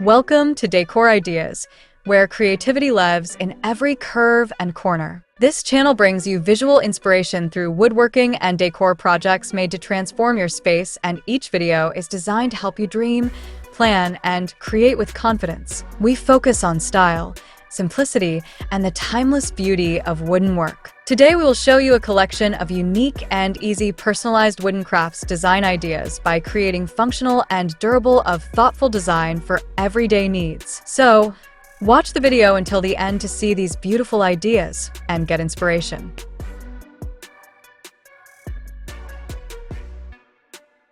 Welcome to Decor Ideas, where creativity lives in every curve and corner. This channel brings you visual inspiration through woodworking and decor projects made to transform your space, and each video is designed to help you dream, plan, and create with confidence. We focus on style, simplicity, and the timeless beauty of wooden work. Today we will show you a collection of unique and easy personalized wooden crafts design ideas by creating functional and durable of thoughtful design for everyday needs. So, watch the video until the end to see these beautiful ideas and get inspiration.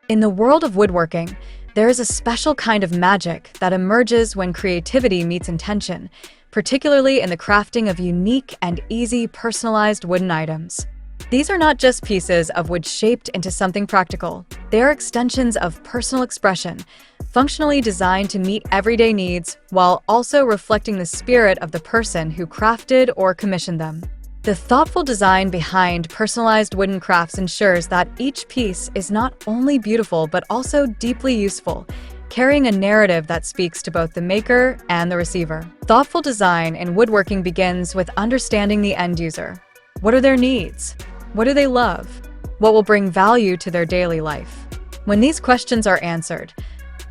In the world of woodworking, there is a special kind of magic that emerges when creativity meets intention, particularly in the crafting of unique and easy personalized wooden items. These are not just pieces of wood shaped into something practical. They are extensions of personal expression, functionally designed to meet everyday needs while also reflecting the spirit of the person who crafted or commissioned them. The thoughtful design behind personalized wooden crafts ensures that each piece is not only beautiful but also deeply useful, carrying a narrative that speaks to both the maker and the receiver. Thoughtful design in woodworking begins with understanding the end user. What are their needs? What do they love? What will bring value to their daily life? When these questions are answered,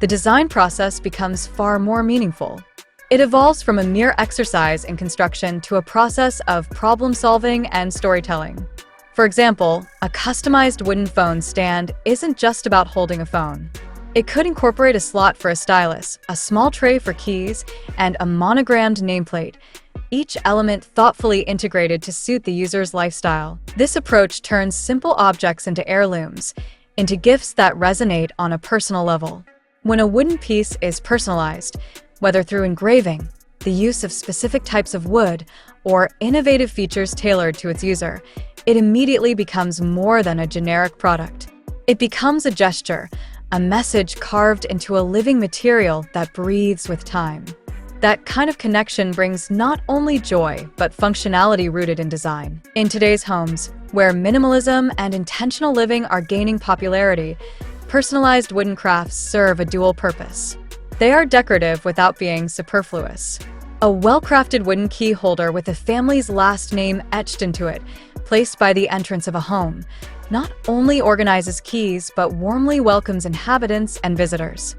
the design process becomes far more meaningful. It evolves from a mere exercise in construction to a process of problem-solving and storytelling. For example, a customized wooden phone stand isn't just about holding a phone. It could incorporate a slot for a stylus, a small tray for keys, and a monogrammed nameplate, each element thoughtfully integrated to suit the user's lifestyle. This approach turns simple objects into heirlooms, into gifts that resonate on a personal level. When a wooden piece is personalized, whether through engraving, the use of specific types of wood, or innovative features tailored to its user, it immediately becomes more than a generic product. It becomes a gesture, a message carved into a living material that breathes with time. That kind of connection brings not only joy, but functionality rooted in design. In today's homes, where minimalism and intentional living are gaining popularity, personalized wooden crafts serve a dual purpose. They are decorative without being superfluous. A well-crafted wooden key holder with a family's last name etched into it, placed by the entrance of a home, not only organizes keys but warmly welcomes inhabitants and visitors.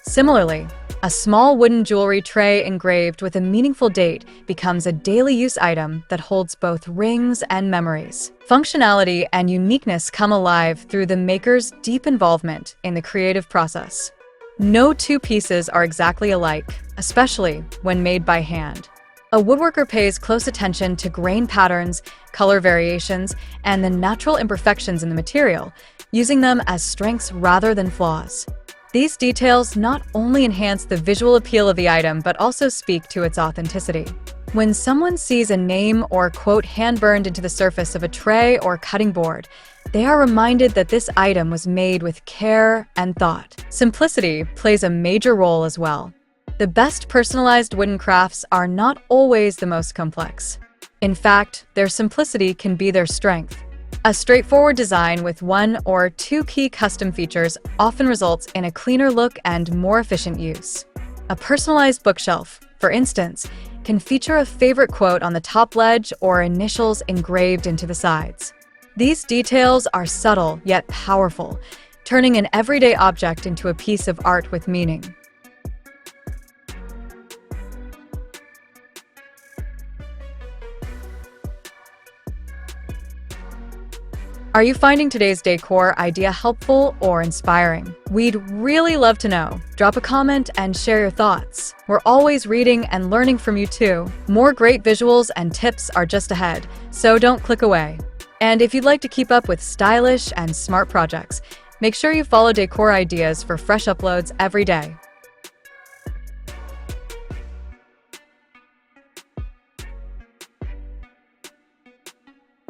Similarly, a small wooden jewelry tray engraved with a meaningful date becomes a daily use item that holds both rings and memories. Functionality and uniqueness come alive through the maker's deep involvement in the creative process. No two pieces are exactly alike, especially when made by hand. A woodworker pays close attention to grain patterns, color variations, and the natural imperfections in the material, using them as strengths rather than flaws. These details not only enhance the visual appeal of the item but also speak to its authenticity. When someone sees a name or quote hand-burned into the surface of a tray or cutting board, they are reminded that this item was made with care and thought. Simplicity plays a major role as well. The best personalized wooden crafts are not always the most complex. In fact, their simplicity can be their strength. A straightforward design with one or two key custom features often results in a cleaner look and more efficient use. A personalized bookshelf, for instance, can feature a favorite quote on the top ledge or initials engraved into the sides. These details are subtle yet powerful, turning an everyday object into a piece of art with meaning. Are you finding today's decor idea helpful or inspiring? We'd really love to know. Drop a comment and share your thoughts. We're always reading and learning from you too. More great visuals and tips are just ahead, so don't click away. And if you'd like to keep up with stylish and smart projects, make sure you follow Decor Ideas for fresh uploads every day.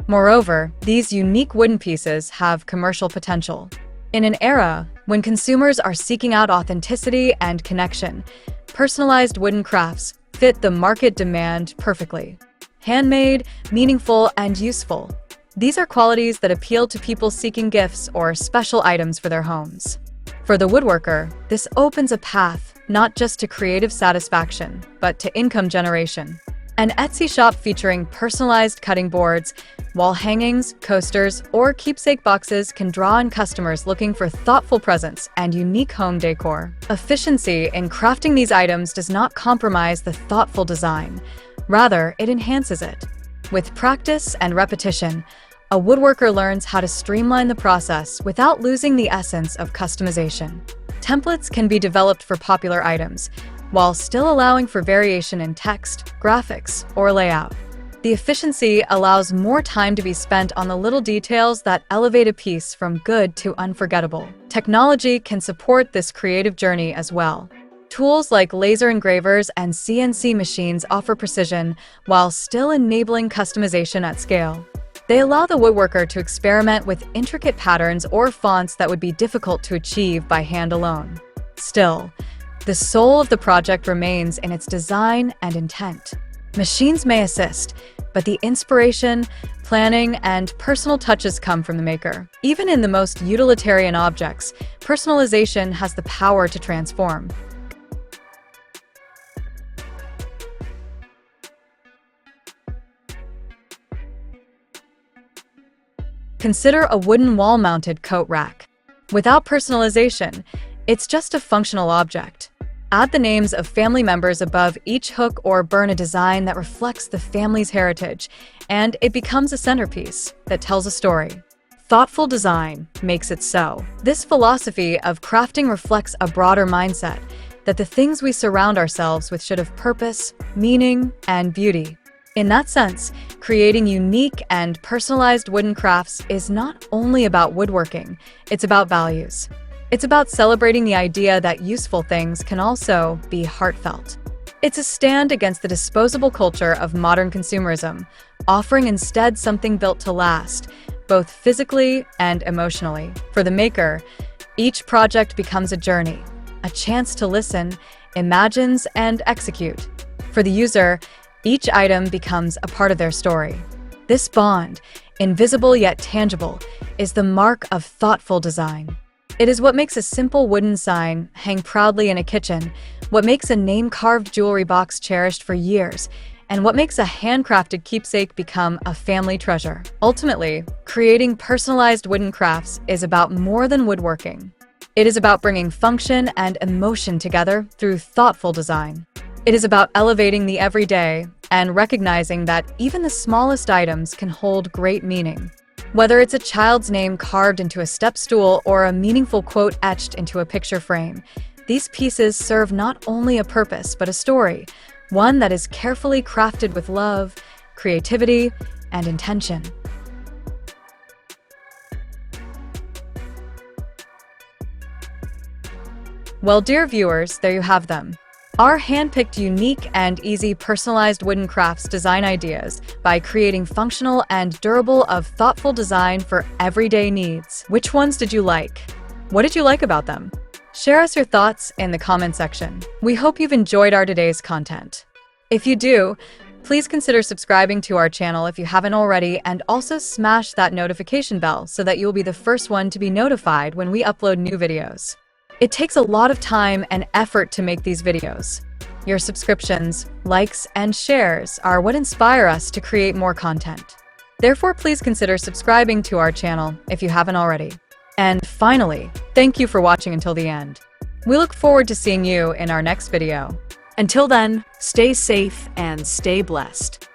Moreover, these unique wooden pieces have commercial potential. In an era when consumers are seeking out authenticity and connection, personalized wooden crafts fit the market demand perfectly. Handmade, meaningful, and useful. These are qualities that appeal to people seeking gifts or special items for their homes. For the woodworker, this opens a path not just to creative satisfaction, but to income generation. An Etsy shop featuring personalized cutting boards, wall hangings, coasters, or keepsake boxes can draw in customers looking for thoughtful presents and unique home decor. Efficiency in crafting these items does not compromise the thoughtful design. Rather, it enhances it. With practice and repetition, a woodworker learns how to streamline the process without losing the essence of customization. Templates can be developed for popular items, while still allowing for variation in text, graphics, or layout. The efficiency allows more time to be spent on the little details that elevate a piece from good to unforgettable. Technology can support this creative journey as well. Tools like laser engravers and CNC machines offer precision while still enabling customization at scale. They allow the woodworker to experiment with intricate patterns or fonts that would be difficult to achieve by hand alone. Still, the soul of the project remains in its design and intent. Machines may assist, but the inspiration, planning, and personal touches come from the maker. Even in the most utilitarian objects, personalization has the power to transform. Consider a wooden wall-mounted coat rack. Without personalization, it's just a functional object. Add the names of family members above each hook or burn a design that reflects the family's heritage, and it becomes a centerpiece that tells a story. Thoughtful design makes it so. This philosophy of crafting reflects a broader mindset that the things we surround ourselves with should have purpose, meaning, and beauty. In that sense, creating unique and personalized wooden crafts is not only about woodworking, it's about values. It's about celebrating the idea that useful things can also be heartfelt. It's a stand against the disposable culture of modern consumerism, offering instead something built to last, both physically and emotionally. For the maker, each project becomes a journey, a chance to listen, imagines, and execute. For the user, each item becomes a part of their story. This bond, invisible yet tangible, is the mark of thoughtful design. It is what makes a simple wooden sign hang proudly in a kitchen, what makes a name-carved jewelry box cherished for years, and what makes a handcrafted keepsake become a family treasure. Ultimately, creating personalized wooden crafts is about more than woodworking. It is about bringing function and emotion together through thoughtful design. It is about elevating the everyday and recognizing that even the smallest items can hold great meaning. Whether it's a child's name carved into a step stool or a meaningful quote etched into a picture frame, these pieces serve not only a purpose but a story, one that is carefully crafted with love, creativity, and intention. Well, dear viewers, there you have them. Our hand-picked unique and easy personalized wooden crafts design ideas by creating functional and durable of thoughtful design for everyday needs. Which ones did you like? What did you like about them? Share us your thoughts in the comment section. We hope you've enjoyed our today's content. If you do, please consider subscribing to our channel if you haven't already, and also smash that notification bell so that you'll be the first one to be notified when we upload new videos. It takes a lot of time and effort to make these videos. Your subscriptions, likes, and shares are what inspire us to create more content. Therefore, please consider subscribing to our channel if you haven't already. And finally, thank you for watching until the end. We look forward to seeing you in our next video. Until then, stay safe and stay blessed.